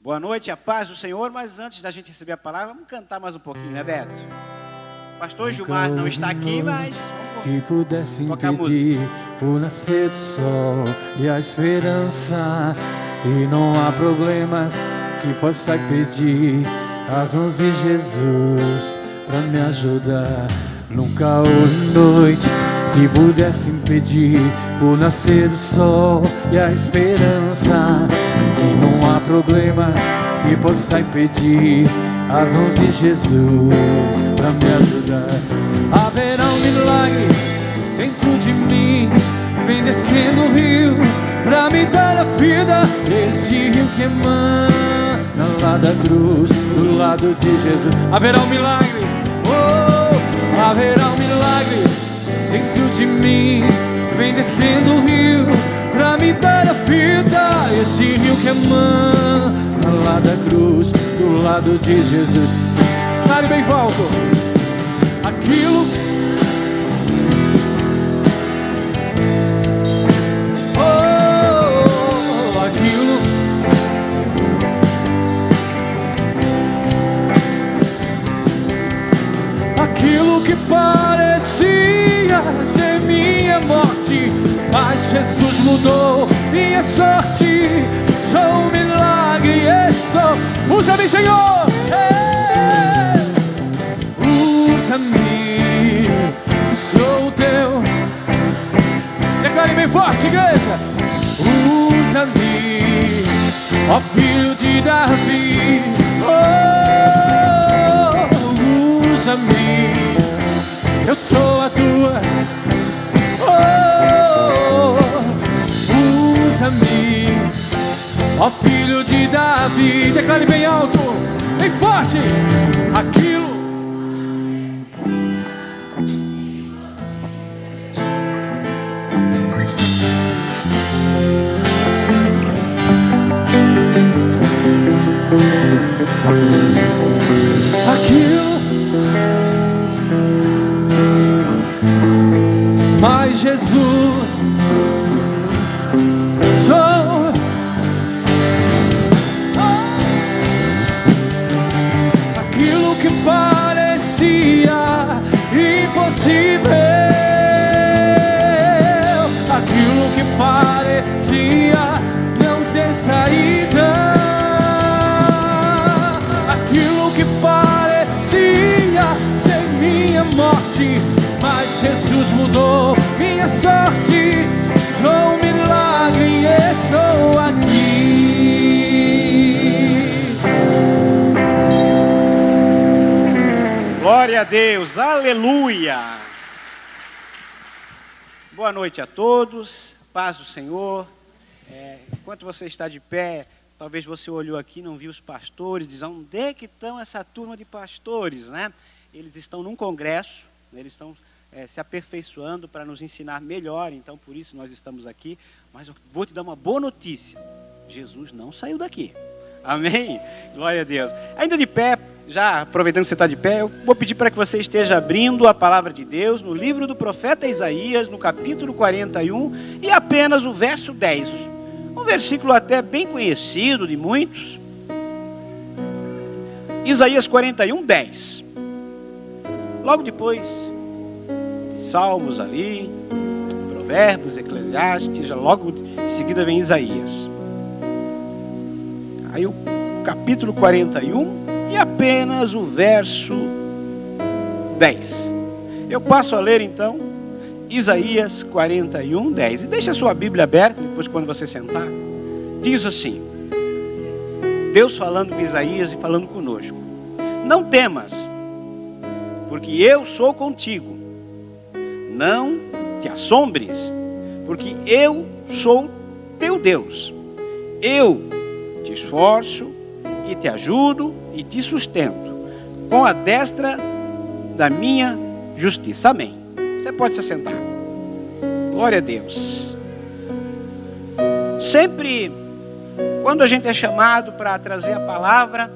Boa noite, a paz do Senhor. Mas antes da gente receber a palavra, vamos cantar mais um pouquinho, né, Beto? O pastor Gilmar não está aqui, mas que pudesse impedir o nascer do sol e a esperança, e não há problemas que possa impedir as mãos de Jesus para me ajudar. Nunca houve noite que pudesse impedir o nascer do sol e a esperança, e não há problema que possa impedir as mãos de Jesus para me ajudar. Haverá um milagre dentro de mim, vem descendo o rio para me dar a vida. Esse rio que emana lá da cruz, do lado de Jesus. Haverá um milagre, oh, haverá um milagre dentro de mim, vem descendo o rio pra me dar a vida. Esse rio que emana lá da cruz, do lado de Jesus. Claro, bem alto. Aquilo, oh, aquilo que parecia ser minha morte, mas Jesus mudou minha sorte. Sou um milagre, estou. Usa-me, Senhor, usa-me, sou teu. Declare bem forte, igreja. Usa-me, ó filho de Davi, oh, usa-me, eu sou a tua, oh, usa-me, ó filho de Davi. Declare bem alto, bem forte. Aquilo, mas Jesus, sou aquilo que parecia impossível, aquilo que parecia não ter saída, aquilo que parecia ser minha morte, mas Jesus mudou minha sorte. Sou um milagre, estou aqui. glória a Deus, aleluia. Boa noite a todos, paz do Senhor. Enquanto você está de pé, talvez você olhou aqui e não viu os pastores, diz: onde é que estão essa turma de pastores, né? Eles estão num congresso, eles estão se aperfeiçoando para nos ensinar melhor, então por isso nós estamos aqui. Mas eu vou te dar uma boa notícia: Jesus não saiu daqui. Amém? Glória a Deus. Ainda de pé, já aproveitando que você está de pé, eu vou pedir para que você esteja abrindo a palavra de Deus no livro do profeta Isaías, no capítulo 41, e apenas o verso 10. Um versículo até bem conhecido de muitos. Isaías 41, 10. Logo depois de Salmos ali, Provérbios, Eclesiastes, já logo em seguida vem Isaías. Aí o capítulo 41 e apenas o verso 10. Eu passo a ler então Isaías 41, 10. E deixa a sua Bíblia aberta, depois quando você sentar. Diz assim, Deus falando com Isaías e falando conosco: não temas, porque eu sou contigo. Não te assombres, porque eu sou teu Deus. Eu te esforço e te ajudo e te sustento com a destra da minha justiça. Amém. Você pode se sentar. Glória a Deus. Sempre quando a gente é chamado para trazer a palavra,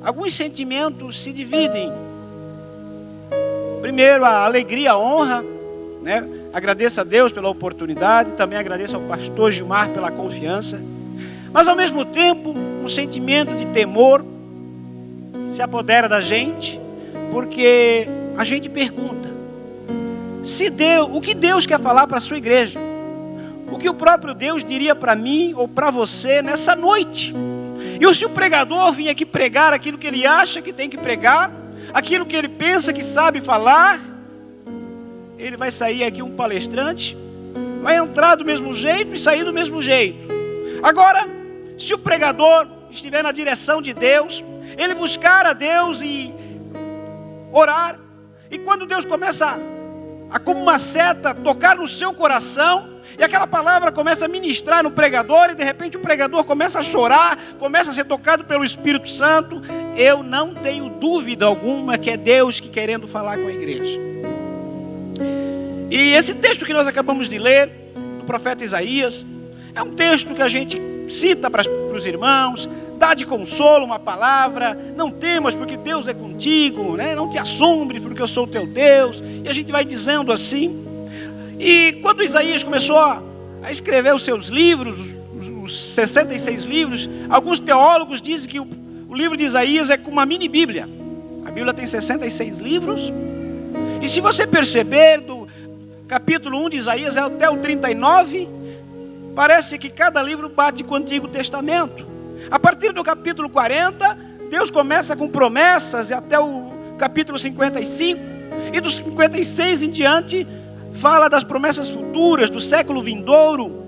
alguns sentimentos se dividem. Primeiro, a alegria, a honra, né? Agradeço a Deus pela oportunidade, também agradeço ao pastor Gilmar pela confiança. Mas ao mesmo tempo, um sentimento de temor se apodera da gente, porque a gente pergunta, o que Deus quer falar para a sua igreja? O que o próprio Deus diria para mim ou para você nessa noite? E se o pregador vir aqui pregar aquilo que ele acha que tem que pregar, aquilo que ele pensa que sabe falar, ele vai sair aqui um palestrante, vai entrar do mesmo jeito e sair do mesmo jeito. Agora, se o pregador estiver na direção de Deus, ele buscar a Deus e orar, e quando Deus começa a como uma seta tocar no seu coração, e aquela palavra começa a ministrar no pregador, e de repente o pregador começa a chorar, começa a ser tocado pelo Espírito Santo, eu não tenho dúvida alguma que é Deus que querendo falar com a igreja. E esse texto que nós acabamos de ler, do profeta Isaías, é um texto que a gente cita para os irmãos, dá de consolo uma palavra, não temas porque Deus é contigo, né? Não te assombres porque eu sou o teu Deus, e a gente vai dizendo assim. E quando Isaías começou a escrever os seus livros, os 66 livros, alguns teólogos dizem que o livro de Isaías é como uma mini Bíblia. A Bíblia tem 66 livros, e se você perceber, do capítulo 1 de Isaías até o 39, parece que cada livro bate com o Antigo Testamento. A partir do capítulo 40, Deus começa com promessas até o capítulo 55, e dos 56 em diante, fala das promessas futuras, do século vindouro,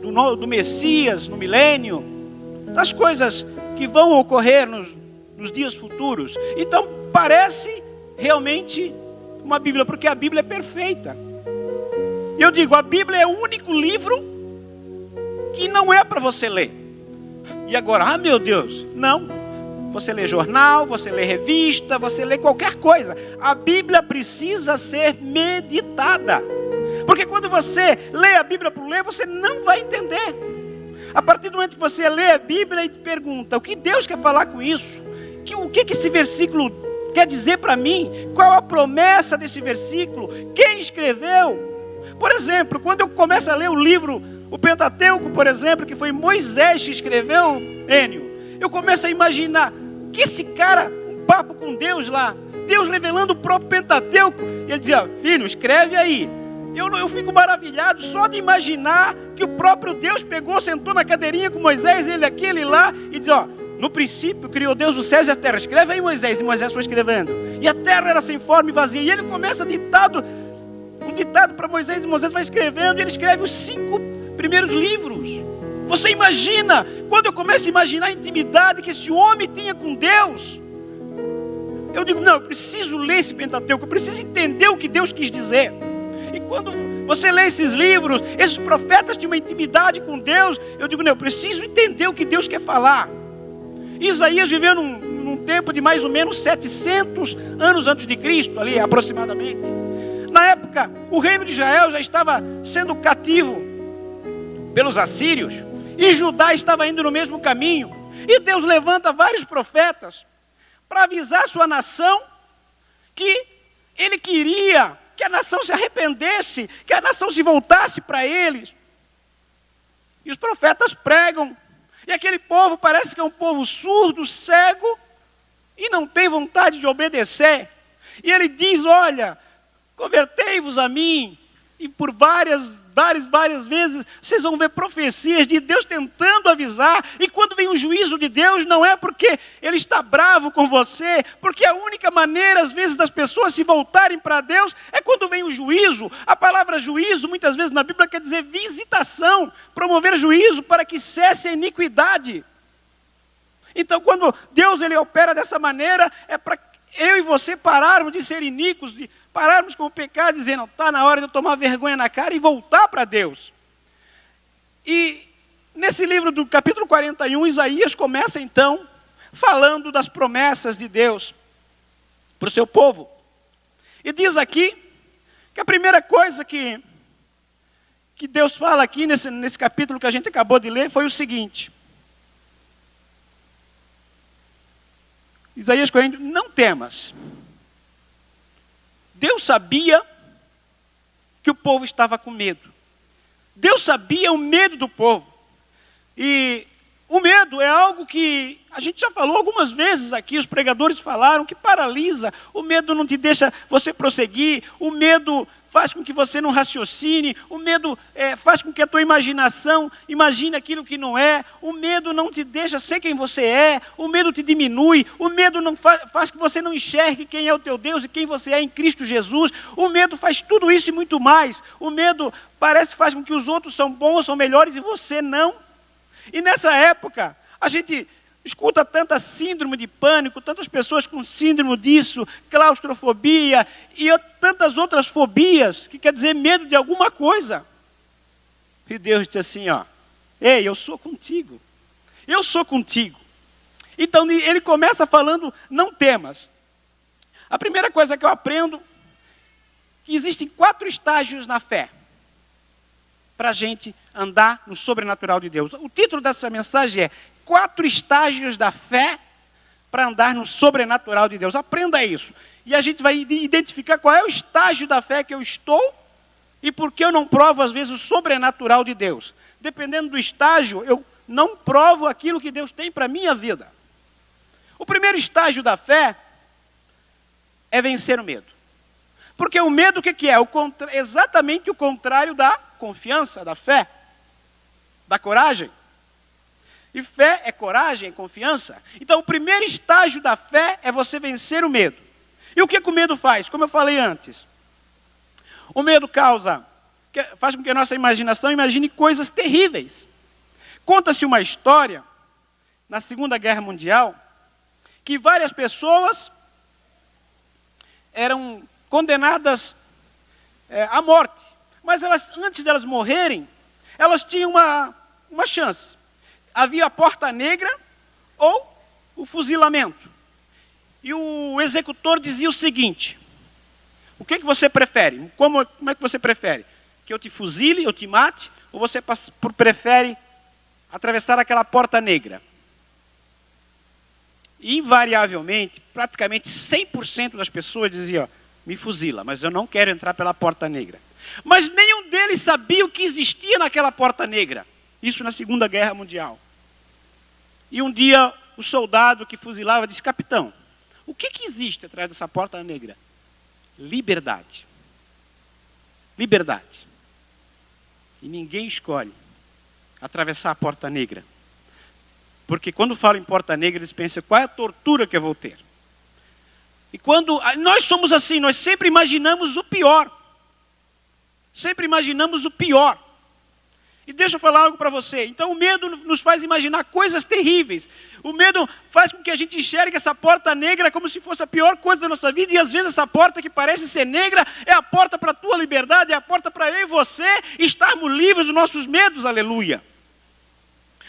do Messias, no milênio, das coisas que vão ocorrer nos dias futuros. Então parece realmente uma Bíblia, porque a Bíblia é perfeita. E eu digo, a Bíblia é o único livro que não é para você ler. E agora, meu Deus, não. Você lê jornal, você lê revista, você lê qualquer coisa. A Bíblia precisa ser meditada. Porque quando você lê a Bíblia por ler, você não vai entender. A partir do momento que você lê a Bíblia e te pergunta, o que Deus quer falar com isso? O que esse versículo quer dizer para mim? Qual a promessa desse versículo? Quem escreveu? Por exemplo, quando eu começo a ler o livro, o Pentateuco, por exemplo, que foi Moisés que escreveu, Enio, eu começo a imaginar que esse cara, um papo com Deus lá, Deus revelando o próprio Pentateuco, e ele dizia, filho, escreve aí. Eu fico maravilhado só de imaginar que o próprio Deus pegou, sentou na cadeirinha com Moisés, ele aqui, ele lá, e dizia, no princípio criou Deus os céus e a terra, escreve aí Moisés, e Moisés foi escrevendo, e a terra era sem forma e vazia, e ele começa um ditado para Moisés, e Moisés vai escrevendo, e ele escreve os 5 primeiros livros. Você imagina, quando eu começo a imaginar a intimidade que esse homem tinha com Deus, eu digo, não, eu preciso ler esse Pentateuco, eu preciso entender o que Deus quis dizer. E quando você lê esses livros, esses profetas tinham uma intimidade com Deus, eu digo, não, eu preciso entender o que Deus quer falar. Isaías viveu num tempo de mais ou menos 700 anos antes de Cristo, ali aproximadamente. Na época, o reino de Israel já estava sendo cativo pelos assírios, e Judá estava indo no mesmo caminho, e Deus levanta vários profetas para avisar a sua nação que ele queria que a nação se arrependesse, que a nação se voltasse para eles. E os profetas pregam, e aquele povo parece que é um povo surdo, cego, e não tem vontade de obedecer. E ele diz, olha, convertei-vos a mim, e por várias vezes vocês vão ver profecias de Deus tentando avisar, e quando vem o juízo de Deus, não é porque Ele está bravo com você, porque a única maneira às vezes das pessoas se voltarem para Deus é quando vem o juízo. A palavra juízo muitas vezes na Bíblia quer dizer visitação, promover juízo para que cesse a iniquidade. Então quando Deus ele opera dessa maneira, é para eu e você pararmos de ser iníquos, de pararmos com o pecado, dizendo, está na hora de eu tomar vergonha na cara e voltar para Deus. E nesse livro do capítulo 41, Isaías começa então falando das promessas de Deus para o seu povo. E diz aqui que a primeira coisa que Deus fala aqui nesse capítulo que a gente acabou de ler foi o seguinte. Isaías 40, não temas. Deus sabia que o povo estava com medo. Deus sabia o medo do povo. E O medo é algo que a gente já falou algumas vezes aqui, os pregadores falaram, que paralisa. O medo não te deixa você prosseguir, o medo faz com que você não raciocine, o medo faz com que a tua imaginação imagine aquilo que não é, o medo não te deixa ser quem você é, o medo te diminui, o medo não faz que você não enxergue quem é o teu Deus e quem você é em Cristo Jesus, o medo faz tudo isso e muito mais, o medo faz com que os outros são bons, são melhores e você não. E nessa época, a gente escuta tanta síndrome de pânico, tantas pessoas com síndrome disso, claustrofobia e tantas outras fobias, que quer dizer medo de alguma coisa. E Deus disse assim, ó, ei, eu sou contigo. Eu sou contigo. Então ele começa falando, não temas. A primeira coisa que eu aprendo, que existem 4 estágios na fé, para a gente andar no sobrenatural de Deus. O título dessa mensagem é 4 estágios da fé para andar no sobrenatural de Deus. Aprenda isso. E a gente vai identificar qual é o estágio da fé que eu estou e por que eu não provo, às vezes, o sobrenatural de Deus. Dependendo do estágio, eu não provo aquilo que Deus tem para a minha vida. O primeiro estágio da fé é vencer o medo. Porque o medo, o que é? Exatamente o contrário da confiança, da fé, da coragem. E fé é coragem, é confiança. Então, o primeiro estágio da fé é você vencer o medo. E o que o medo faz? Como eu falei antes, o medo faz com que a nossa imaginação imagine coisas terríveis. Conta-se uma história, na Segunda Guerra Mundial, que várias pessoas eram condenadas à morte. Mas antes delas morrerem, elas tinham uma chance. Havia a porta negra ou o fuzilamento. E o executor dizia o seguinte, o que você prefere? Como é que você prefere? Que eu te fuzile, eu te mate? Ou você prefere atravessar aquela porta negra? E, invariavelmente, praticamente 100% das pessoas diziam, me fuzila, mas eu não quero entrar pela porta negra. Mas nenhum deles sabia o que existia naquela porta negra. Isso na Segunda Guerra Mundial. E um dia o soldado que fuzilava disse, capitão, o que existe atrás dessa porta negra? Liberdade. Liberdade. E ninguém escolhe atravessar a porta negra. Porque quando falam em porta negra, eles pensam, qual é a tortura que eu vou ter? E quando nós somos assim, nós sempre imaginamos o pior. Sempre imaginamos o pior. E deixa eu falar algo para você. Então o medo nos faz imaginar coisas terríveis. O medo faz com que a gente enxergue essa porta negra como se fosse a pior coisa da nossa vida. E às vezes essa porta que parece ser negra é a porta para a tua liberdade, é a porta para eu e você estarmos livres dos nossos medos, aleluia.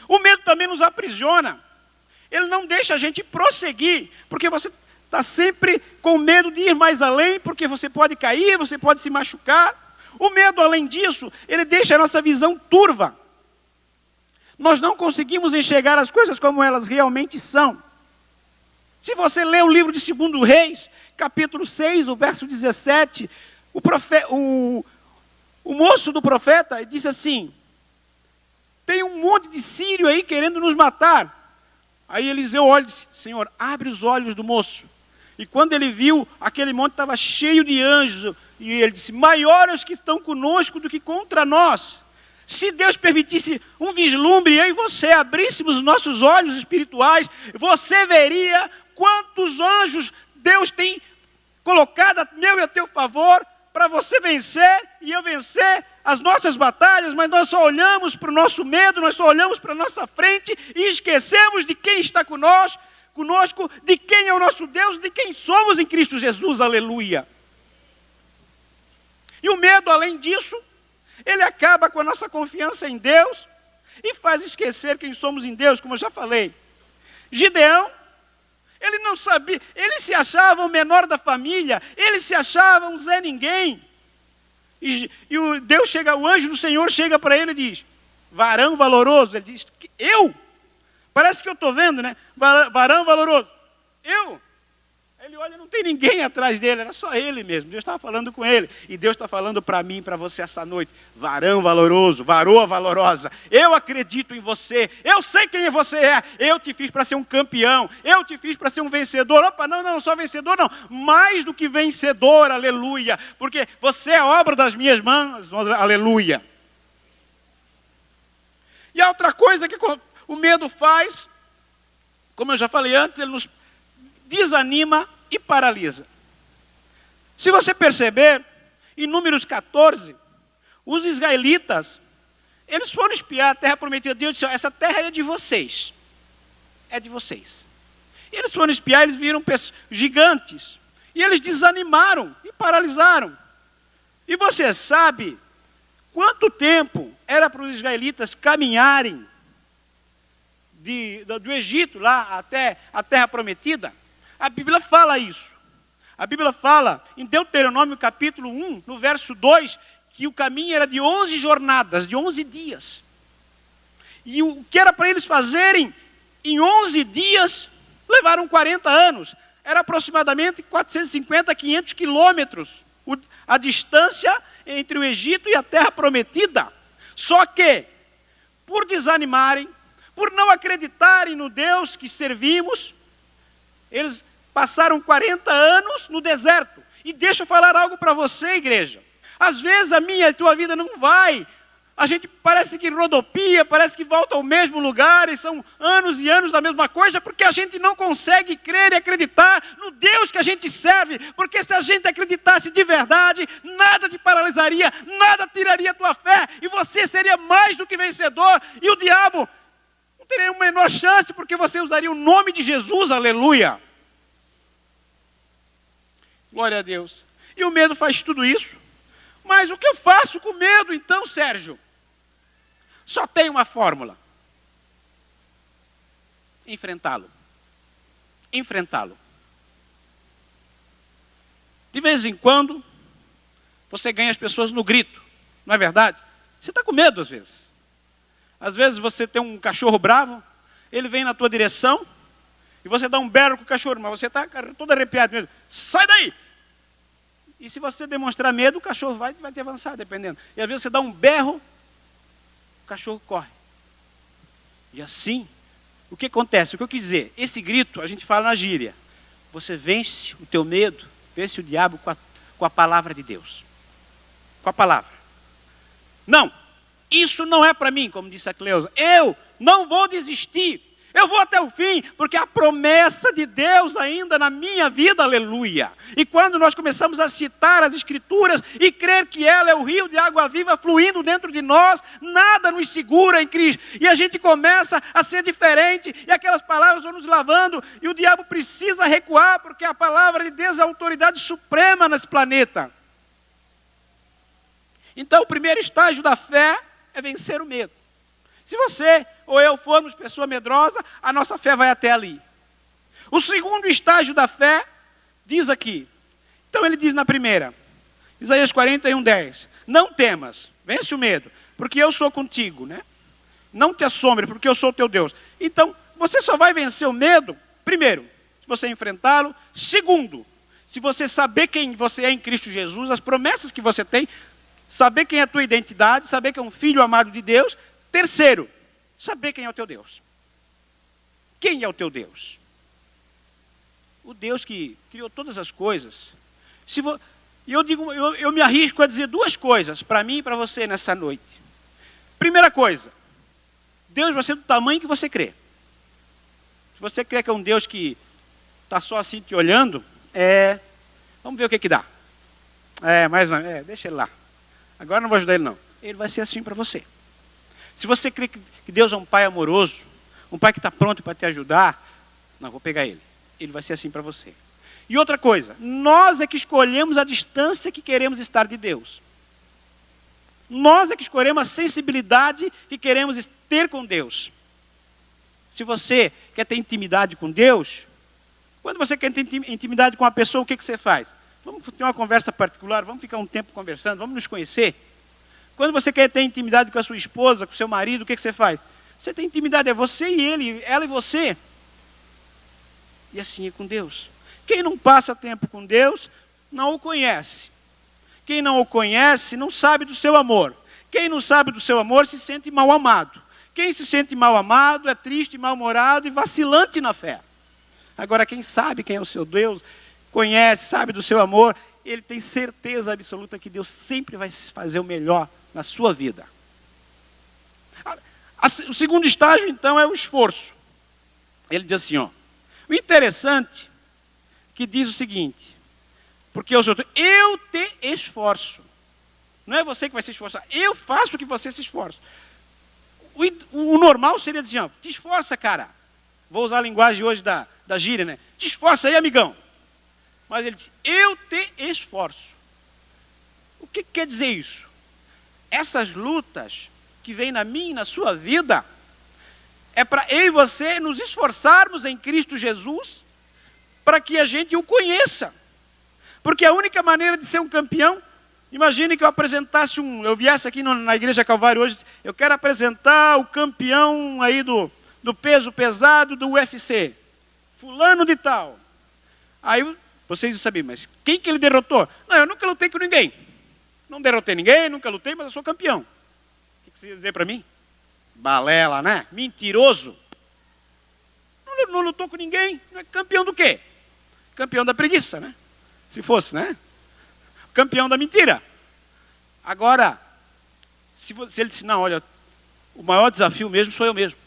O medo também nos aprisiona. Ele não deixa a gente prosseguir, porque você está sempre com medo de ir mais além, porque você pode cair, você pode se machucar. O medo, além disso, ele deixa a nossa visão turva. Nós não conseguimos enxergar as coisas como elas realmente são. Se você ler o livro de 2 Reis, capítulo 6, o verso 17, o moço do profeta disse assim, tem um monte de sírio aí querendo nos matar. Aí Eliseu olha e disse, Senhor, abre os olhos do moço. E quando ele viu, aquele monte estava cheio de anjos. E ele disse, maiores os que estão conosco do que contra nós. Se Deus permitisse um vislumbre, eu e você abríssemos os nossos olhos espirituais, você veria quantos anjos Deus tem colocado a meu e a teu favor, para você vencer e eu vencer as nossas batalhas, mas nós só olhamos para o nosso medo, nós só olhamos para a nossa frente e esquecemos de quem está conosco, de quem é o nosso Deus, de quem somos em Cristo Jesus, aleluia. E o medo, além disso, ele acaba com a nossa confiança em Deus e faz esquecer quem somos em Deus, como eu já falei. Gideão, ele não sabia, ele se achava o menor da família, ele se achava um Zé Ninguém. E o anjo do Senhor chega para ele e diz, varão valoroso, ele diz, eu? Parece que eu estou vendo, né? Varão valoroso, eu? Ele olha, não tem ninguém atrás dele, era só ele mesmo. Deus estava falando com ele. E Deus está falando para mim e para você essa noite. Varão valoroso, varoa valorosa. Eu acredito em você. Eu sei quem você é. Eu te fiz para ser um campeão. Eu te fiz para ser um vencedor. Opa, não só vencedor não. Mais do que vencedor, aleluia. Porque você é obra das minhas mãos, aleluia. E a outra coisa que o medo faz, como eu já falei antes, ele nos desanima e paralisa. Se você perceber, em Números 14, os israelitas, eles foram espiar a terra prometida. Deus disse, essa terra é de vocês. É de vocês. E eles foram espiar, eles viram gigantes. E eles desanimaram e paralisaram. E você sabe quanto tempo era para os israelitas caminharem do Egito lá até a terra prometida? A Bíblia fala isso. A Bíblia fala, em Deuteronômio capítulo 1, no verso 2, que o caminho era de 11 jornadas, de 11 dias. E o que era para eles fazerem em 11 dias, levaram 40 anos. Era aproximadamente 450 a 500 quilômetros a distância entre o Egito e a terra prometida. Só que, por desanimarem, por não acreditarem no Deus que servimos, eles passaram 40 anos no deserto. E deixa eu falar algo para você, igreja. Às vezes a minha e a tua vida não vai. A gente parece que rodopia, parece que volta ao mesmo lugar, e são anos e anos da mesma coisa, porque a gente não consegue crer e acreditar no Deus que a gente serve. Porque se a gente acreditasse de verdade, nada te paralisaria, nada tiraria a tua fé, e você seria mais do que vencedor, e o diabo não teria uma menor chance, porque você usaria o nome de Jesus, aleluia. Glória a Deus. E o medo faz tudo isso. Mas o que eu faço com medo então, Sérgio? Só tem uma fórmula. Enfrentá-lo. Enfrentá-lo. De vez em quando, você ganha as pessoas no grito. Não é verdade? Você está com medo às vezes. Às vezes você tem um cachorro bravo, ele vem na tua direção, e você dá um berro com o cachorro, mas você está todo arrepiado mesmo. Sai daí! E se você demonstrar medo, o cachorro vai te avançar, dependendo. E às vezes você dá um berro, o cachorro corre. E assim, o que acontece? O que eu quis dizer? Esse grito, a gente fala na gíria. Você vence o teu medo, vence o diabo com a palavra de Deus. Com a palavra. Não, isso não é para mim, como disse a Cleusa. Eu não vou desistir. Eu vou até o fim, porque a promessa de Deus ainda na minha vida, aleluia. E quando nós começamos a citar as Escrituras e crer que ela é o rio de água viva fluindo dentro de nós, nada nos segura em Cristo. E a gente começa a ser diferente, e aquelas palavras vão nos lavando, e o diabo precisa recuar, porque a palavra de Deus é a autoridade suprema nesse planeta. Então o primeiro estágio da fé é vencer o medo. Se você ou eu formos pessoa medrosa, a nossa fé vai até ali. O segundo estágio da fé, diz aqui. Então ele diz na primeira, Isaías 41:10. Não temas, vence o medo, porque eu sou contigo, né? Não te assombre, porque eu sou teu Deus. Então, você só vai vencer o medo, primeiro, se você enfrentá-lo. Segundo, se você saber quem você é em Cristo Jesus, as promessas que você tem, saber quem é a tua identidade, saber que é um filho amado de Deus. Terceiro, saber quem é o teu Deus. Quem é o teu Deus? O Deus que criou todas as coisas. E eu me arrisco a dizer duas coisas para mim e para você nessa noite. Primeira coisa, Deus vai ser do tamanho que você crê. Se você crê que é um Deus que está só assim te olhando, vamos ver o que dá. Deixa ele lá. Agora não vou ajudar ele não. Ele vai ser assim para você. Se você crê que Deus é um pai amoroso, um pai que está pronto para te ajudar, não, vou pegar ele. Ele vai ser assim para você. E outra coisa, nós é que escolhemos a distância que queremos estar de Deus. Nós é que escolhemos a sensibilidade que queremos ter com Deus. Se você quer ter intimidade com Deus, quando você quer ter intimidade com uma pessoa, o que você faz? Vamos ter uma conversa particular, vamos ficar um tempo conversando, vamos nos conhecer. Quando você quer ter intimidade com a sua esposa, com o seu marido, o que você faz? Você tem intimidade, é você e ele, ela e você. E assim é com Deus. Quem não passa tempo com Deus, não o conhece. Quem não o conhece, não sabe do seu amor. Quem não sabe do seu amor, se sente mal amado. Quem se sente mal amado, é triste, mal-humorado e vacilante na fé. Agora, quem sabe quem é o seu Deus, conhece, sabe do seu amor, ele tem certeza absoluta que Deus sempre vai fazer o melhor na sua vida. O segundo estágio, então, é o esforço. Ele diz assim, ó, o interessante que diz o seguinte, porque eu te esforço. Não é você que vai se esforçar, eu faço que você se esforce. O normal seria dizer, ó, te esforça, cara. Vou usar a linguagem hoje da gíria, né? Te esforça aí, amigão. Mas ele diz, eu te esforço. O que quer dizer isso? Essas lutas que vêm na minha e na sua vida, é para eu e você nos esforçarmos em Cristo Jesus, para que a gente o conheça. Porque a única maneira de ser um campeão, imagine que eu viesse aqui na Igreja Calvário hoje, eu quero apresentar o campeão aí do peso pesado do UFC, fulano de tal. Aí vocês sabem, mas quem que ele derrotou? Não, eu nunca lutei com ninguém. Não derrotei ninguém, nunca lutei, mas eu sou campeão. O que você ia dizer para mim? Balela, né? Mentiroso. Não lutou com ninguém. Campeão do quê? Campeão da preguiça, né? Se fosse, né? Campeão da mentira. Agora, se ele disse, não, olha, o maior desafio mesmo sou eu mesmo.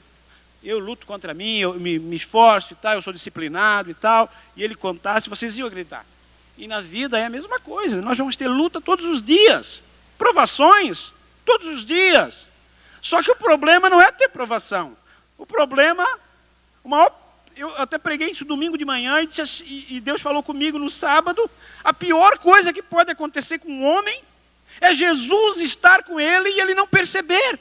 Eu luto contra mim, eu me esforço e tal, eu sou disciplinado e tal, e ele contasse, vocês iam acreditar. E na vida é a mesma coisa, nós vamos ter luta todos os dias, provações todos os dias. Só que o problema não é ter provação. O problema, eu até preguei isso domingo de manhã e Deus falou comigo no sábado, a pior coisa que pode acontecer com um homem é Jesus estar com ele e ele não perceber.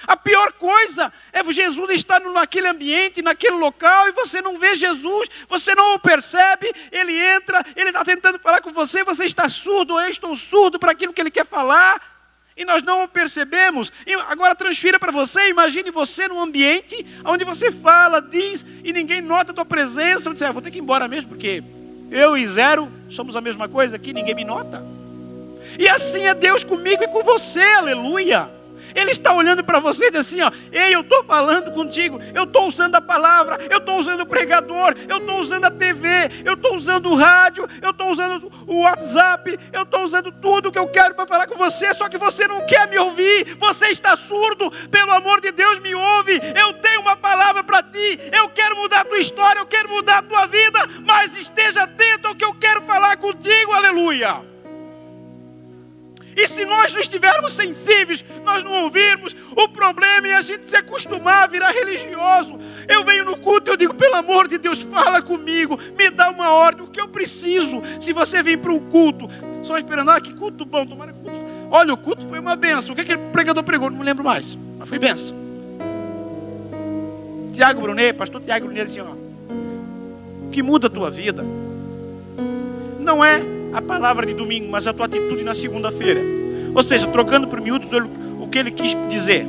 A pior coisa é Jesus estar naquele ambiente, naquele local, e você não vê Jesus, você não o percebe, ele entra, ele está tentando falar com você, você está surdo, ou eu estou surdo para aquilo que ele quer falar, e nós não o percebemos. E agora transfira para você, imagine você num ambiente onde você fala, diz, e ninguém nota a tua presença, você diz, vou ter que ir embora mesmo, porque eu e Zero somos a mesma coisa aqui, ninguém me nota. E assim é Deus comigo e com você, aleluia. Ele está olhando para você e diz assim, ó, ei, eu estou falando contigo, eu estou usando a palavra, eu estou usando o pregador, eu estou usando a TV, eu estou usando o rádio, eu estou usando o WhatsApp, eu estou usando tudo que eu quero para falar com você, só que você não quer me ouvir, você está surdo, pelo amor de Deus me ouve, eu tenho uma palavra para ti, eu quero mudar a tua história, eu quero mudar a tua vida, mas esteja atento ao que eu quero falar contigo, aleluia. E se nós não estivermos sensíveis, nós não ouvirmos, o problema é a gente se acostumar a virar religioso. Eu venho no culto e eu digo, pelo amor de Deus, fala comigo, me dá uma ordem, o que eu preciso. Se você vem para um culto, só esperando, que culto bom, tomara culto. Olha, o culto foi uma benção. O que aquele pregador pregou? Não me lembro mais, mas foi benção. Tiago Brunet, pastor Tiago Brunet, assim, ó, o que muda a tua vida não é a palavra de domingo, mas a tua atitude na segunda-feira. Ou seja, trocando por miúdos o que ele quis dizer.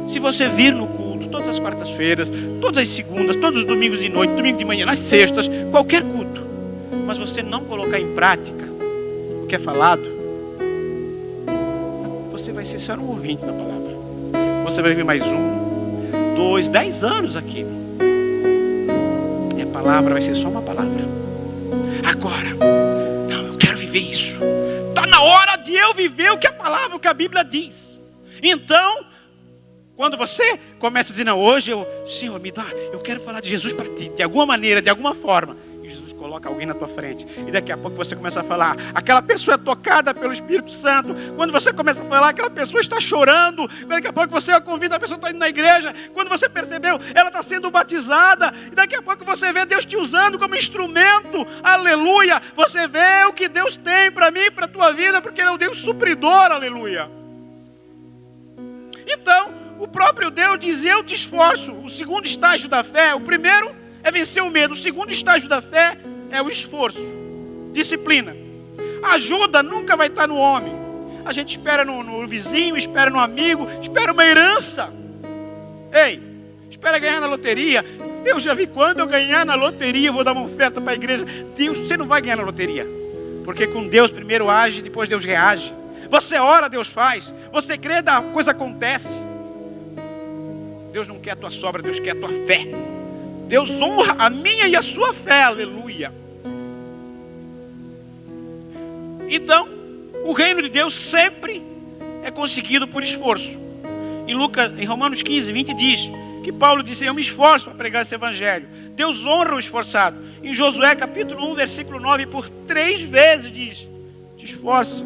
Se você vir no culto, todas as quartas-feiras, todas as segundas, todos os domingos de noite, domingo de manhã, nas sextas, qualquer culto, mas você não colocar em prática o que é falado, você vai ser só um ouvinte da palavra. Você vai vir mais 1, 2, 10 anos aqui. E a palavra vai ser só uma palavra. Agora, viver isso. Está na hora de eu viver o que a palavra, o que a Bíblia diz. Então, quando você começa a dizer, não, hoje Senhor, me dá, eu quero falar de Jesus para ti, de alguma maneira, de alguma forma. E Jesus coloca alguém na tua frente. E daqui a pouco você começa a falar. Aquela pessoa é tocada pelo Espírito Santo. Quando você começa a falar, aquela pessoa está chorando. Daqui a pouco você convida a pessoa a estar indo na igreja. Quando você percebeu, ela está sendo batizada. E daqui a pouco você vê Deus te usando como instrumento. Aleluia. Você vê o que Deus tem para mim, para a tua vida, porque Ele é o Deus supridor. Aleluia. Então, o próprio Deus diz, eu te esforço. O segundo estágio da fé, o primeiro é vencer o medo. O segundo estágio da fé é o esforço, disciplina. A ajuda nunca vai estar no homem. A gente espera no vizinho, espera no amigo, espera uma herança. Ei, espera ganhar na loteria. Eu já vi, quando eu ganhar na loteria, eu vou dar uma oferta para a igreja. Deus, você não vai ganhar na loteria. Porque com Deus primeiro age, depois Deus reage. Você ora, Deus faz. Você crê, a coisa acontece. Deus não quer a tua sobra, Deus quer a tua fé. Deus honra a minha e a sua fé, aleluia. Então, o reino de Deus sempre é conseguido por esforço. Em Romanos 15, 20 diz que Paulo disse: eu me esforço para pregar esse evangelho. Deus honra o esforçado. Em Josué capítulo 1, versículo 9, por 3 vezes diz: te esforça,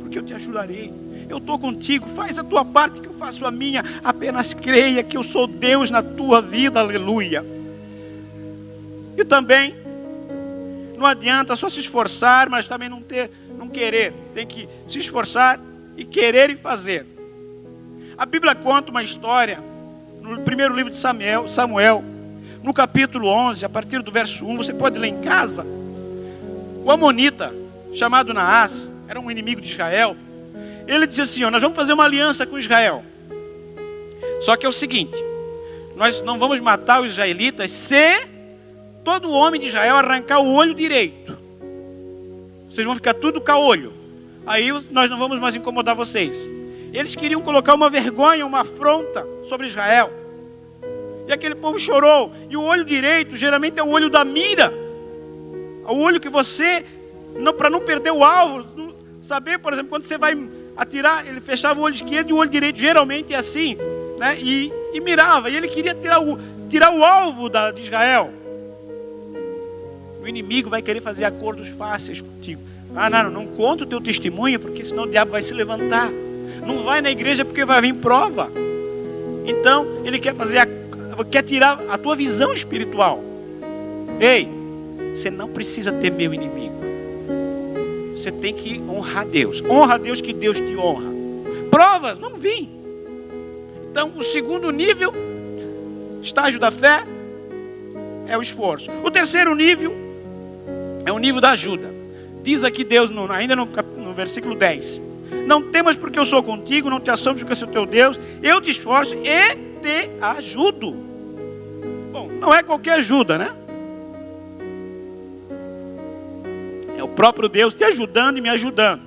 porque eu te ajudarei. Eu estou contigo, faz a tua parte que eu faço a minha. Apenas creia que eu sou Deus na tua vida, aleluia. E também não adianta só se esforçar, mas também não querer. Tem que se esforçar e querer e fazer. A Bíblia conta uma história no primeiro livro de Samuel, no capítulo 11, a partir do verso 1, você pode ler em casa. O amonita, chamado Naás, era um inimigo de Israel. Ele dizia assim: nós vamos fazer uma aliança com Israel. Só que é o seguinte: nós não vamos matar os israelitas se todo homem de Israel arrancar o olho direito. Vocês vão ficar tudo caolho. Aí nós não vamos mais incomodar vocês. Eles queriam colocar uma vergonha, uma afronta sobre Israel. E aquele povo chorou. E o olho direito geralmente é o olho da mira. O olho que você, para não perder o alvo. Saber, por exemplo, quando você vai atirar, ele fechava o olho esquerdo e o olho direito geralmente é assim, né? E mirava. E ele queria tirar o alvo de Israel. O inimigo vai querer fazer acordos fáceis contigo. Não conta o teu testemunho, porque senão o diabo vai se levantar. Não vai na igreja porque vai vir prova. Então, ele quer tirar a tua visão espiritual. Ei, você não precisa temer o inimigo. Você tem que honrar Deus. Honra a Deus que Deus te honra. Provas, não vim. Então, o segundo nível, estágio da fé, é o esforço. O terceiro nível é o nível da ajuda. Diz aqui Deus, ainda no versículo 10. Não temas porque eu sou contigo, não te assombres porque eu sou teu Deus. Eu te esforço e te ajudo. Bom, não é qualquer ajuda, né? É o próprio Deus te ajudando e me ajudando.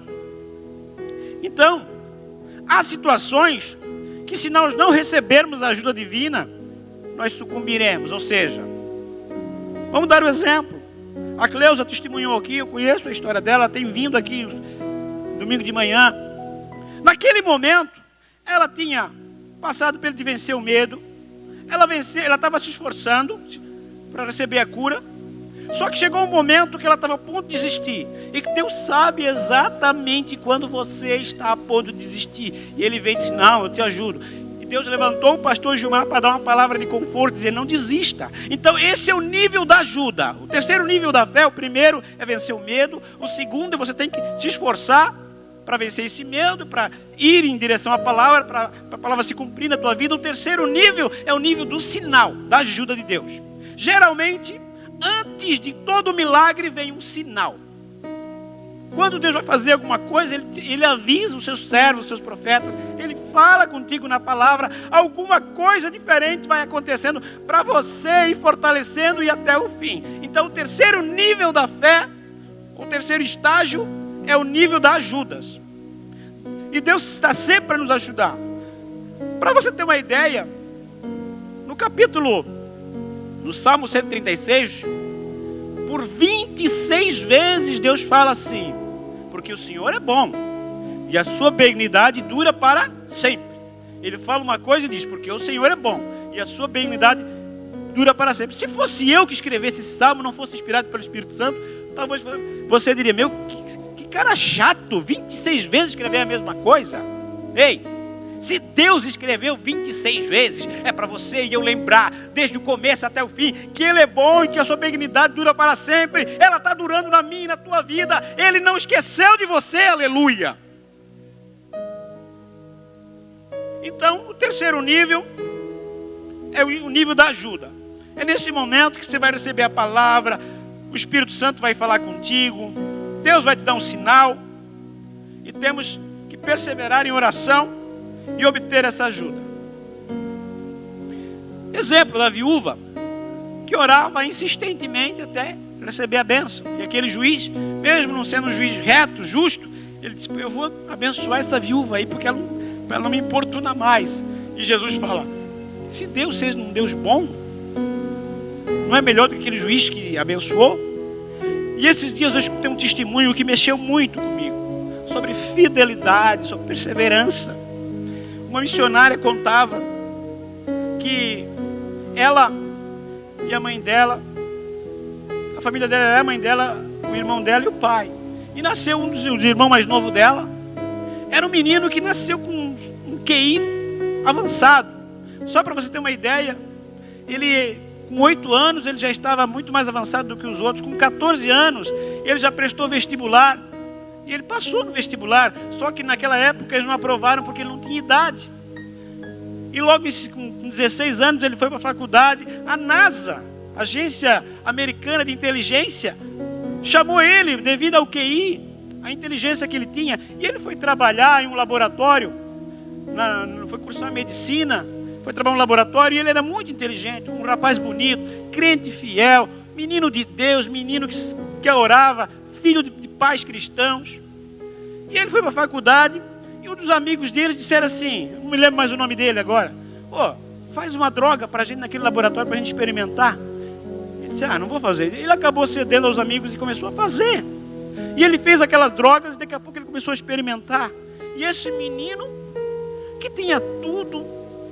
Então, há situações que se nós não recebermos a ajuda divina, nós sucumbiremos. Ou seja, vamos dar um exemplo. A Cleusa testemunhou aqui, eu conheço a história dela, ela tem vindo aqui domingo de manhã. Naquele momento, ela tinha passado pelo de vencer o medo. Ela estava se esforçando para receber a cura. Só que chegou um momento que ela estava a ponto de desistir. E que Deus sabe exatamente quando você está a ponto de desistir. E Ele veio e disse: não, eu te ajudo. E Deus levantou o pastor Gilmar para dar uma palavra de conforto, dizer: não desista. Então esse é o nível da ajuda. O terceiro nível da fé, o primeiro é vencer o medo. O segundo é você tem que se esforçar para vencer esse medo, para ir em direção à palavra, para a palavra se cumprir na tua vida. O terceiro nível é o nível do sinal, da ajuda de Deus. Geralmente, antes de todo milagre vem um sinal. Quando Deus vai fazer alguma coisa, Ele avisa os seus servos, os seus profetas. Ele fala contigo na palavra. Alguma coisa diferente vai acontecendo para você ir fortalecendo e até o fim. Então o terceiro nível da fé, o terceiro estágio, é o nível das ajudas. E Deus está sempre para nos ajudar. Para você ter uma ideia, no Salmo 136, por 26 vezes Deus fala assim: porque o Senhor é bom e a sua benignidade dura para sempre. Ele fala uma coisa e diz: porque o Senhor é bom e a sua benignidade dura para sempre. Se fosse eu que escrevesse esse salmo, não fosse inspirado pelo Espírito Santo, talvez você diria: meu, que cara chato, 26 vezes escrever a mesma coisa. Ei, se Deus escreveu 26 vezes, é para você e eu lembrar, desde o começo até o fim, que Ele é bom e que a sua benignidade dura para sempre. Ela está durando na minha e na tua vida. Ele não esqueceu de você, aleluia. Então, o terceiro nível é o nível da ajuda. É nesse momento que você vai receber a palavra, o Espírito Santo vai falar contigo, Deus vai te dar um sinal, e temos que perseverar em oração e obter essa ajuda. Exemplo da viúva que orava insistentemente até receber a bênção. E aquele juiz, mesmo não sendo um juiz reto, justo, ele disse: eu vou abençoar essa viúva aí, porque ela não me importuna mais. E Jesus fala: se Deus seja um Deus bom, não é melhor do que aquele juiz que abençoou? E esses dias eu escutei um testemunho que mexeu muito comigo, sobre fidelidade, sobre perseverança. Uma missionária contava que ela e a mãe dela, a família dela era a mãe dela, o irmão dela e o pai. E nasceu um dos irmãos mais novos dela. Era um menino que nasceu com um QI avançado. Só para você ter uma ideia, ele com 8 anos ele já estava muito mais avançado do que os outros. Com 14 anos ele já prestou vestibular. E ele passou no vestibular. Só que naquela época eles não aprovaram porque ele não tinha idade. E logo com 16 anos ele foi para a faculdade. A NASA, Agência Americana de Inteligência, chamou ele devido ao QI, a inteligência que ele tinha. E ele foi trabalhar em um laboratório, foi cursar medicina, foi trabalhar em um laboratório. E ele era muito inteligente, um rapaz bonito, crente fiel, menino de Deus, menino que orava, filho de pais cristãos. E ele foi para a faculdade. E um dos amigos deles disseram assim, não me lembro mais o nome dele agora: faz uma droga para a gente naquele laboratório para a gente experimentar. Ele disse: não vou fazer. Ele acabou cedendo aos amigos e começou a fazer. E ele fez aquelas drogas e daqui a pouco ele começou a experimentar. E esse menino, que tinha tudo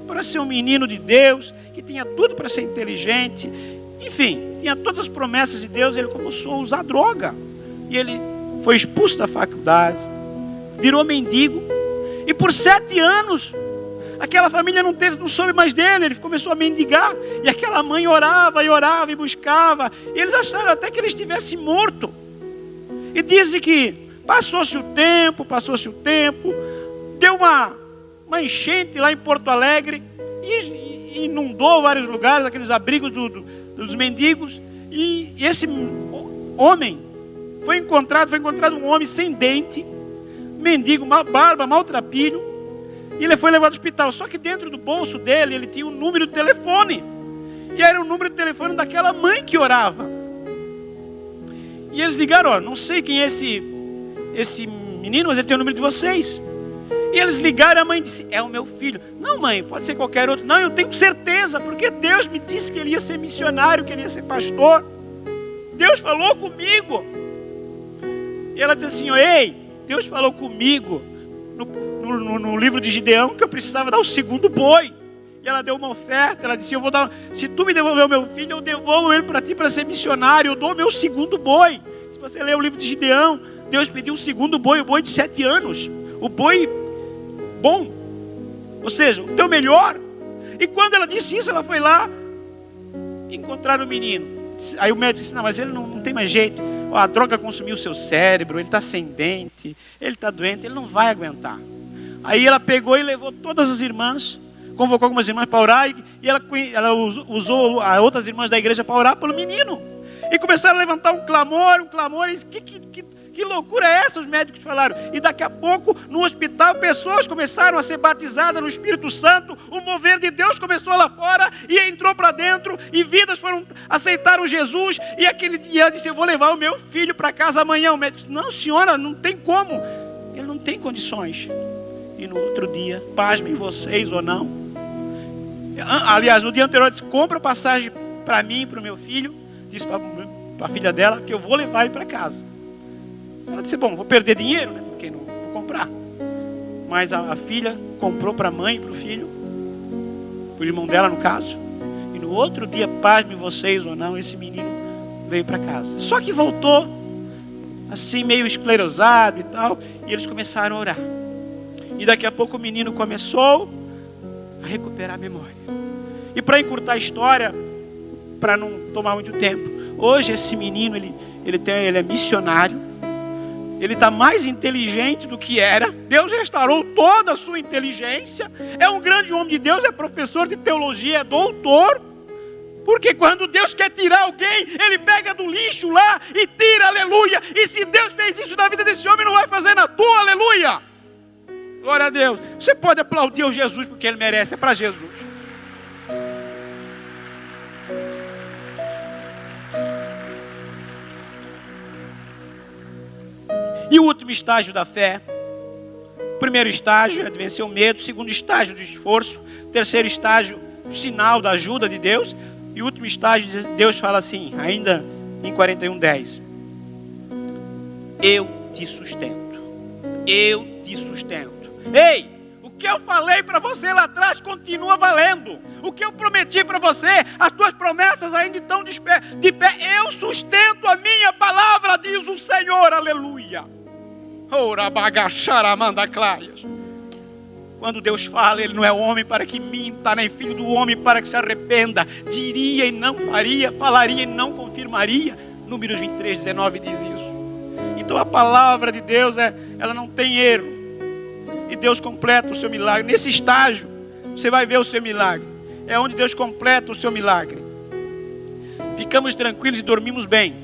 para ser um menino de Deus, que tinha tudo para ser inteligente, enfim, tinha todas as promessas de Deus, ele começou a usar droga. E ele foi expulso da faculdade, virou mendigo. E por 7 anos, aquela família não soube mais dele. Ele começou a mendigar. E aquela mãe orava e orava e buscava. E eles acharam até que ele estivesse morto. E dizem que passou-se o tempo. Deu uma enchente lá em Porto Alegre. E inundou vários lugares, aqueles abrigos dos mendigos. E esse homem foi encontrado um homem sem dente, mendigo, barba, maltrapilho. E ele foi levado ao hospital. Só que dentro do bolso dele, ele tinha um número de telefone. E era o número de telefone daquela mãe que orava. E eles ligaram: não sei quem é esse menino, mas ele tem o número de vocês. E eles ligaram e a mãe disse: é o meu filho. Não, mãe, pode ser qualquer outro. Não, eu tenho certeza, porque Deus me disse que ele ia ser missionário, que ele ia ser pastor. Deus falou comigo. E ela disse assim: ei, Deus falou comigo no livro de Gideão que eu precisava dar o segundo boi. E ela deu uma oferta. Ela disse: se tu me devolver o meu filho, eu devolvo ele para ti para ser missionário. Eu dou o meu segundo boi. Se você ler o livro de Gideão, Deus pediu o segundo boi, o boi de 7 anos. O boi bom, ou seja, o teu melhor. E quando ela disse isso, ela foi lá encontrar o menino. Aí o médico disse: não, mas ele não tem mais jeito. A droga consumiu o seu cérebro, ele está sem dente, ele está doente, ele não vai aguentar. Aí ela pegou e levou todas as irmãs, convocou algumas irmãs para orar, e ela usou outras irmãs da igreja para orar pelo menino. E começaram a levantar um clamor, e que loucura é essa? Os médicos falaram. E daqui a pouco, no hospital, pessoas começaram a ser batizadas no Espírito Santo. O mover de Deus começou lá fora e entrou para dentro. E vidas aceitaram Jesus. E ela disse: eu vou levar o meu filho para casa amanhã. O médico disse: não, senhora, não tem como. Ele não tem condições. E no outro dia, pasmem vocês ou não. Aliás, no dia anterior, ela disse: compra passagem para mim e para o meu filho. Disse para a filha dela que eu vou levar ele para casa. Ela disse: bom, vou perder dinheiro, né? Porque não vou comprar. Mas a filha comprou para a mãe e para o filho, para o irmão dela no caso. E no outro dia, pasmem vocês ou não, esse menino veio para casa. Só que voltou assim meio esclerosado e tal. E eles começaram a orar. E daqui a pouco o menino começou a recuperar a memória. E para encurtar a história, para não tomar muito tempo, hoje esse menino ele é missionário. Ele está mais inteligente do que era. Deus restaurou toda a sua inteligência. É um grande homem de Deus, é professor de teologia, é doutor. Porque quando Deus quer tirar alguém, Ele pega do lixo lá e tira, aleluia. E se Deus fez isso na vida desse homem, não vai fazer na tua, aleluia. Glória a Deus. Você pode aplaudir o Jesus porque Ele merece, é para Jesus. E o último estágio da fé. O primeiro estágio é de vencer o medo. O segundo estágio do esforço. O terceiro estágio, o sinal da ajuda de Deus. E o último estágio, Deus fala assim, ainda em 41:10. Eu te sustento. Eu te sustento. Ei! O que eu falei para você lá atrás continua valendo. O que eu prometi para você, as tuas promessas ainda estão de pé. Eu sustento a minha palavra, diz o Senhor. Aleluia. Quando Deus fala, Ele não é homem para que minta, nem filho do homem para que se arrependa. Diria e não faria, falaria e não confirmaria. Números 23:19 diz isso. Então a palavra de Deus, ela não tem erro. E Deus completa o seu milagre. Nesse estágio, você vai ver o seu milagre. É onde Deus completa o seu milagre. Ficamos tranquilos e dormimos bem.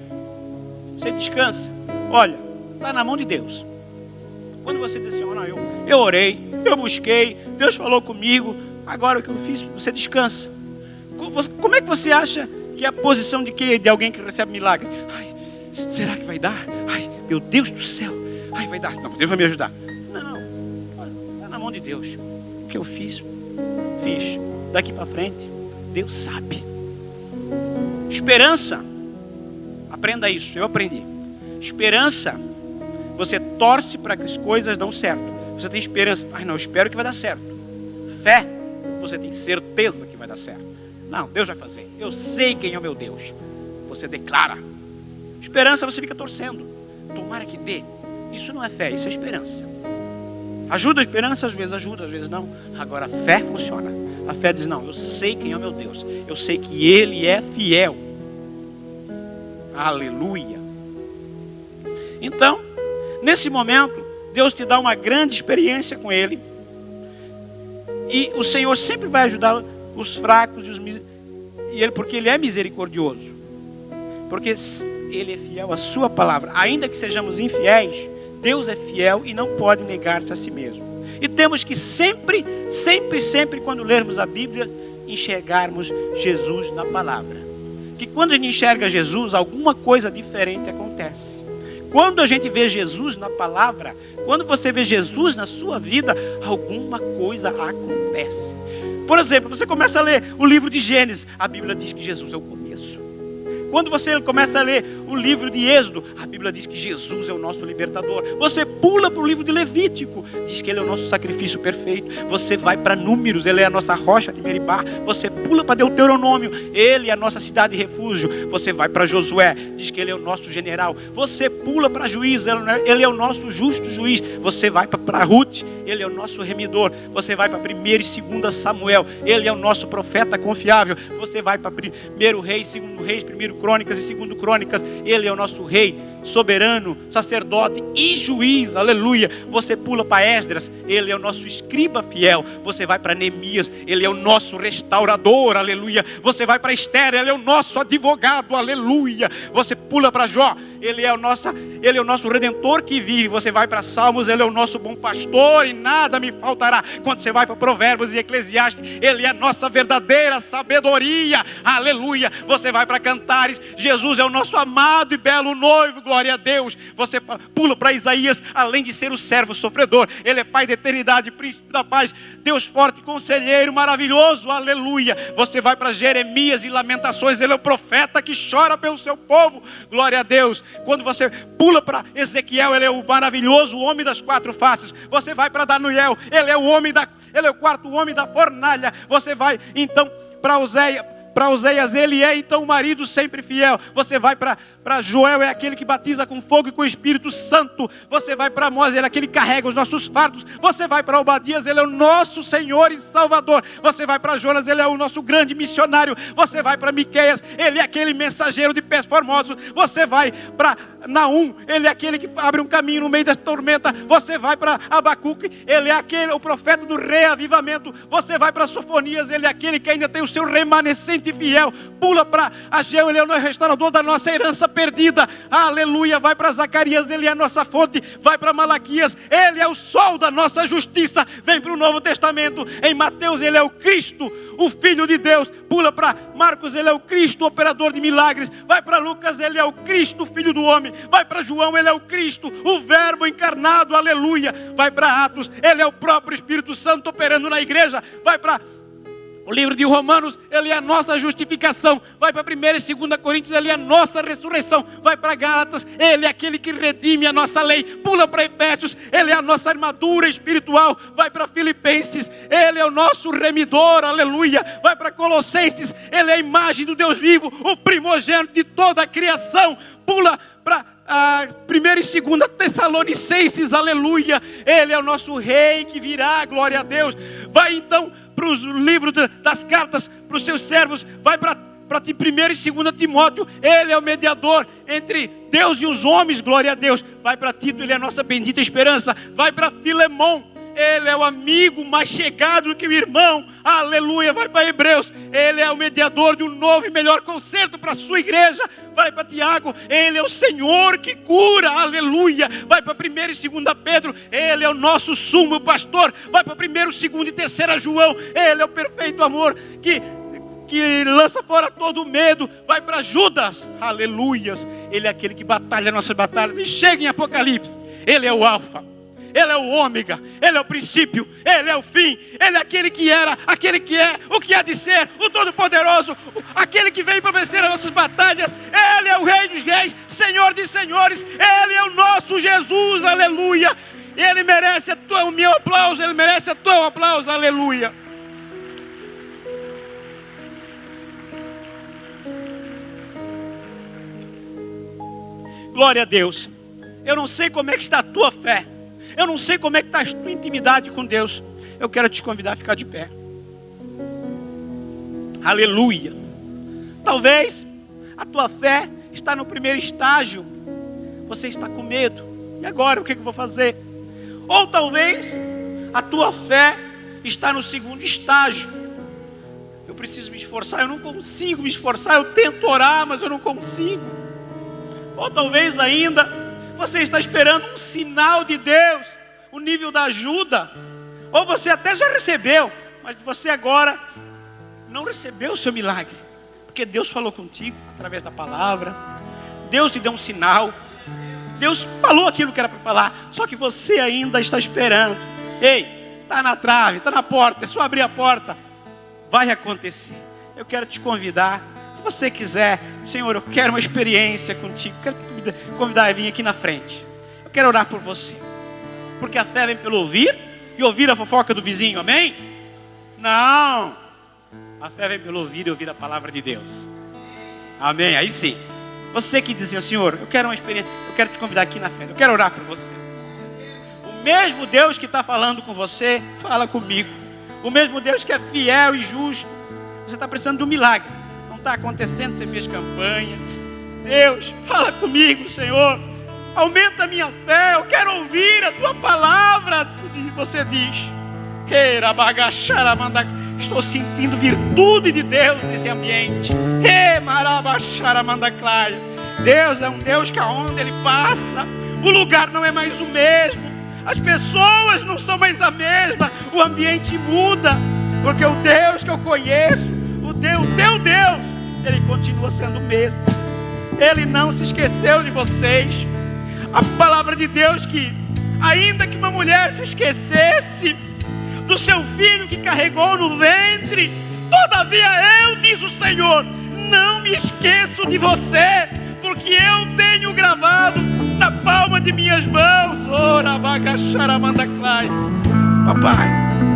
Você descansa. Olha, está na mão de Deus. Quando você diz assim, oh, não, eu orei, eu busquei, Deus falou comigo, agora o que eu fiz, você descansa. Como é que você acha que é a posição de alguém que recebe milagre? Ai, será que vai dar? Ai, meu Deus do céu. Ai, vai dar. Não, Deus vai me ajudar. Na mão de Deus. O que eu fiz. Daqui para frente, Deus sabe. Esperança. Aprenda isso, eu aprendi. Esperança, você torce para que as coisas dão certo. Você tem esperança. Ai, não, eu espero que vai dar certo. Fé, você tem certeza que vai dar certo. Não, Deus vai fazer. Eu sei quem é o meu Deus. Você declara. Esperança, você fica torcendo. Tomara que dê. Isso não é fé, isso é esperança. Ajuda a esperança, às vezes não. Agora a fé funciona. A fé diz, não, eu sei quem é o meu Deus. Eu sei que Ele é fiel. Aleluia. Então, nesse momento, Deus te dá uma grande experiência com Ele. E o Senhor sempre vai ajudar os fracos porque Ele é misericordioso. Porque Ele é fiel à sua palavra. Ainda que sejamos infiéis, Deus é fiel e não pode negar-se a si mesmo. E temos que sempre, quando lermos a Bíblia, enxergarmos Jesus na palavra. Que quando a gente enxerga Jesus, alguma coisa diferente acontece. Quando a gente vê Jesus na palavra, quando você vê Jesus na sua vida, alguma coisa acontece. Por exemplo, você começa a ler o livro de Gênesis, a Bíblia diz que Jesus é o começo. Quando você começa a ler o livro de Êxodo, a Bíblia diz que Jesus é o nosso libertador. Você pula para o livro de Levítico, diz que Ele é o nosso sacrifício perfeito. Você vai para Números, Ele é a nossa rocha de Meribá. Você pula para Deuteronômio, Ele é a nossa cidade de refúgio. Você vai para Josué, diz que Ele é o nosso general. Você pula para Juízes, Ele é o nosso justo juiz. Você vai para Ruth, Ele é o nosso remidor. Você vai para 1 e 2 Samuel, Ele é o nosso profeta confiável. Você vai para 1 Reis, 2 Reis, 1 Crônicas e 2 Crônicas, Ele é o nosso rei, soberano, sacerdote e juiz, aleluia. Você pula para Esdras, Ele é o nosso escriba fiel. Você vai para Neemias, Ele é o nosso restaurador, aleluia. Você vai para Esther, Ele é o nosso advogado, aleluia. Você pula para Jó, Ele é o nosso redentor que vive. Você vai para Salmos, Ele é o nosso bom pastor e nada me faltará. Quando você vai para Provérbios e Eclesiastes, Ele é a nossa verdadeira sabedoria, aleluia. Você vai para Cantares, Jesus é o nosso amado e belo noivo, glória a Deus. Você pula para Isaías, além de ser o servo sofredor, Ele é Pai da eternidade, príncipe da paz, Deus forte, conselheiro maravilhoso, aleluia. Você vai para Jeremias e Lamentações, Ele é o profeta que chora pelo seu povo, glória a Deus. Quando você pula para Ezequiel, Ele é o maravilhoso homem das 4 faces. Você vai para Daniel, Ele é o quarto homem da fornalha. Você vai então para Oséias, Ele é então o marido sempre fiel. Você vai para Joel, é aquele que batiza com fogo e com o Espírito Santo. Você vai para Amós, Ele é aquele que carrega os nossos fardos. Você vai para Obadias, Ele é o nosso Senhor e Salvador. Você vai para Jonas, Ele é o nosso grande missionário. Você vai para Miqueias, Ele é aquele mensageiro de pés formosos. Você vai para Naum, Ele é aquele que abre um caminho no meio da tormenta. Você vai para Abacuque, Ele é o profeta do reavivamento. Você vai para Sofonias, Ele é aquele que ainda tem o seu remanescente fiel. Pula para Ageu, Ele é o restaurador da nossa herança perdida. Aleluia. Vai para Zacarias, ele é a nossa fonte. Vai para Malaquias, ele é o sol da nossa justiça. Vem para o Novo Testamento, em Mateus ele é o Cristo, o Filho de Deus. Pula para Marcos, ele é o Cristo, o operador de milagres. Vai para Lucas, ele é o Cristo, Filho do homem. Vai para João, ele é o Cristo, o Verbo encarnado, aleluia. Vai para Atos, ele é o próprio Espírito Santo operando na igreja. Vai para o livro de Romanos, ele é a nossa justificação. Vai para 1 e 2 Coríntios, ele é a nossa ressurreição. Vai para Gálatas, ele é aquele que redime a nossa lei. Pula para Efésios, ele é a nossa armadura espiritual. Vai para Filipenses, ele é o nosso remidor, aleluia. Vai para Colossenses, ele é a imagem do Deus vivo, o primogênito de toda a criação. Pula para 1 e 2 Tessalonicenses, aleluia. Ele é o nosso rei que virá, glória a Deus. Vai então para os livros das cartas para os seus servos. Vai para 1 e 2 Timóteo, ele é o mediador entre Deus e os homens, glória a Deus. Vai para Tito, ele é a nossa bendita esperança. Vai para Filemão, ele é o amigo mais chegado do que o irmão, aleluia. Vai para Hebreus, ele é o mediador de um novo e melhor concerto para a sua igreja. Vai para Tiago, ele é o Senhor que cura, aleluia. Vai para 1 e 2 Pedro, ele é o nosso sumo pastor. Vai para 1, 2 e 3 João, ele é o perfeito amor que lança fora todo o medo. Vai para Judas, aleluias, ele é aquele que batalha nossas batalhas. E chega em Apocalipse, ele é o alfa, ele é o ômega, ele é o princípio, ele é o fim. Ele é aquele que era, aquele que é, o que há de ser, o todo-poderoso, aquele que veio para vencer as nossas batalhas. Ele é o rei dos reis, senhor de senhores. Ele é o nosso Jesus, aleluia. Ele merece o meu aplauso, ele merece o teu aplauso, aleluia. Glória a Deus. Eu não sei como é que está a tua fé. Eu não sei como é que está a tua intimidade com Deus. Eu quero te convidar a ficar de pé. Aleluia. Talvez a tua fé está no primeiro estágio. Você está com medo. E agora, o que eu vou fazer? Ou talvez a tua fé está no segundo estágio. Eu preciso me esforçar, eu não consigo me esforçar. Eu tento orar, mas eu não consigo. Ou talvez ainda você está esperando um sinal de Deus, o nível da ajuda. Ou você até já recebeu, mas você agora não recebeu o seu milagre. Porque Deus falou contigo através da palavra. Deus te deu um sinal. Deus falou aquilo que era para falar. Só que você ainda está esperando. Ei, está na trave, está na porta. É só abrir a porta. Vai acontecer. Eu quero te convidar. Se você quiser, Senhor, eu quero uma experiência contigo. Quero te convidar a vir aqui na frente. Eu quero orar por você. Porque a fé vem pelo ouvir, e ouvir a fofoca do vizinho, amém? Não. A fé vem pelo ouvir e ouvir a palavra de Deus. Amém, aí sim. Você que diz assim, Senhor, eu quero uma experiência, eu quero te convidar aqui na frente. Eu quero orar por você. O mesmo Deus que está falando com você, fala comigo. O mesmo Deus que é fiel e justo. Você está precisando de um milagre. Não está acontecendo, você fez campanha. Deus, fala comigo, Senhor. Aumenta a minha fé. Eu quero ouvir a tua palavra. Você diz: estou sentindo virtude de Deus nesse ambiente. Deus é um Deus que aonde Ele passa, o lugar não é mais o mesmo. As pessoas não são mais a mesma. O ambiente muda. Porque o Deus que eu conheço, o teu Deus, Ele continua sendo o mesmo. Ele não se esqueceu de vocês. A palavra de Deus que, ainda que uma mulher se esquecesse do seu filho que carregou no ventre, todavia eu, diz o Senhor, não me esqueço de você, porque eu tenho gravado na palma de minhas mãos. Papai,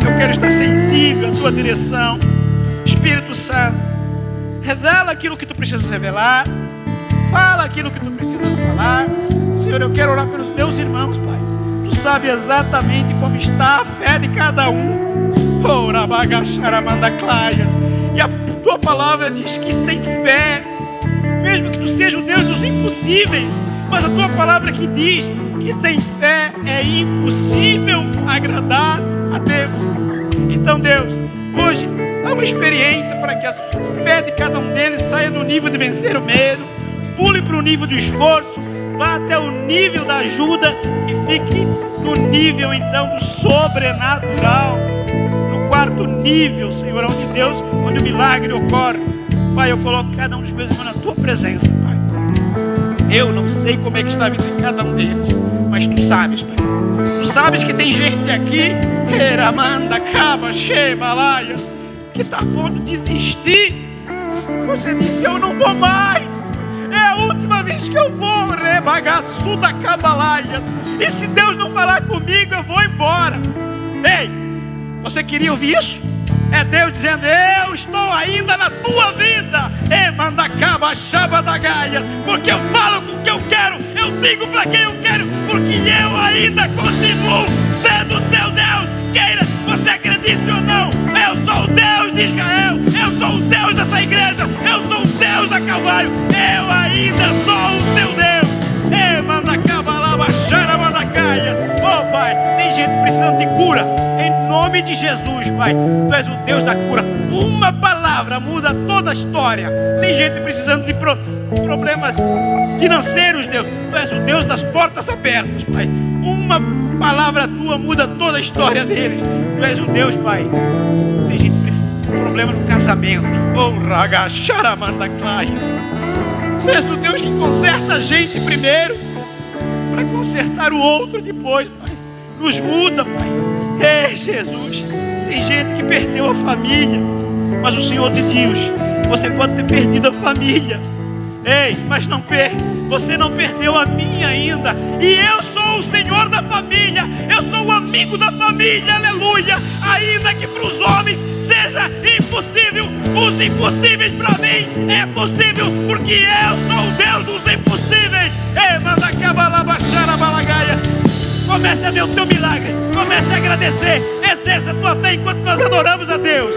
eu quero estar sensível à tua direção. Espírito Santo, revela aquilo que tu precisas revelar. Fala aquilo que tu precisas falar. Senhor, eu quero orar pelos meus irmãos, Pai. Tu sabe exatamente como está a fé de cada um. E a tua palavra diz que sem fé, mesmo que tu seja o Deus dos impossíveis, mas a tua palavra que diz que sem fé é impossível agradar a Deus. Então, Deus, hoje dá uma experiência para que a fé de cada um deles saia do nível de vencer o medo. pule para o nível do esforço, vá até o nível da ajuda e fique no nível então do sobrenatural, no quarto nível, Senhor, onde o milagre ocorre. Pai, eu coloco cada um dos meus irmãos na tua presença, Pai. Eu não sei como é que está a vida de cada um deles, mas tu sabes, Pai. Tu sabes que tem gente aqui, que está a ponto de desistir. Você disse, eu não vou mais. É a última vez que eu vou, rebagaçuda cabalaias. E se Deus não falar comigo, eu vou embora. Ei, você queria ouvir isso? É Deus dizendo, eu estou ainda na tua vida. Porque eu falo com o que eu quero, eu digo para quem eu quero, porque eu ainda continuo sendo teu Deus. Queira você acredite ou não, eu sou o Deus de Israel, eu sou o Deus dessa igreja, eu sou o Deus da Calvário, eu ainda sou o teu Deus. Oh Pai, tem gente precisando de cura, em nome de Jesus, Pai. Tu és o Deus da cura. Uma palavra muda toda a história. Tem gente precisando de problemas financeiros, Deus. Tu és o Deus das portas abertas, Pai. Uma palavra tua muda toda a história deles. Tu és o Deus, Pai. Tem gente precisando de problema no casamento. Oh, ragacharamandaclaias. Tu és o Deus que conserta a gente primeiro, para consertar o outro depois, Pai. Nos muda, Pai. Ei, Jesus, tem gente que perdeu a família, mas o Senhor te diz, você pode ter perdido a família. Ei, mas não você não perdeu a minha ainda. E eu sou o Senhor da família, eu sou o amigo da família, aleluia. Ainda que para os homens seja impossível, os impossíveis para mim é possível, porque eu sou o Deus dos impossíveis. Ei, comece a ver o teu milagre, comece a agradecer, exerça a tua fé enquanto nós adoramos a Deus.